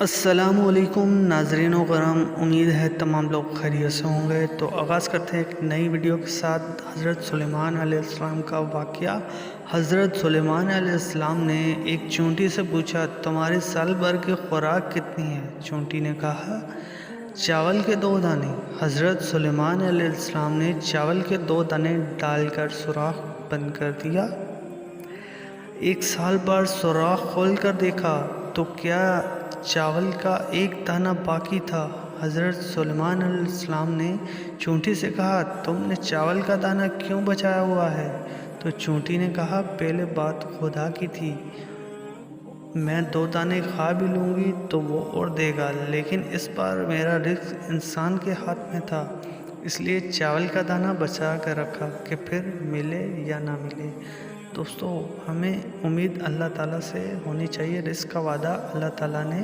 السلام علیکم ناظرین و کرام، امید ہے تمام لوگ خیریت سے ہوں گے۔ تو آغاز کرتے ہیں ایک نئی ویڈیو کے ساتھ حضرت سلیمان علیہ السلام کا واقعہ۔ حضرت سلیمان علیہ السلام نے ایک چونٹی سے پوچھا، تمہاری سال بھر کی خوراک کتنی ہے؟ چونٹی نے کہا، چاول کے 2 دانے۔ حضرت سلیمان علیہ السلام نے چاول کے 2 دانے ڈال کر سوراخ بند کر دیا۔ 1 سال بعد سوراخ کھول کر دیکھا تو کیا چاول کا 1 دانہ باقی تھا۔ حضرت سلیمان علیہ السلام نے چونٹی سے کہا، تم نے چاول کا دانہ کیوں بچایا ہوا ہے؟ تو چونٹی نے کہا، پہلے بات خدا کی تھی، میں 2 دانے کھا بھی لوں گی تو وہ اور دے گا، لیکن اس بار میرا رزق انسان کے ہاتھ میں تھا، اس لیے چاول کا دانہ بچا کر رکھا کہ پھر ملے یا نہ ملے۔ دوستو، ہمیں امید اللہ تعالیٰ سے ہونی چاہیے، رزق کا وعدہ اللہ تعالیٰ نے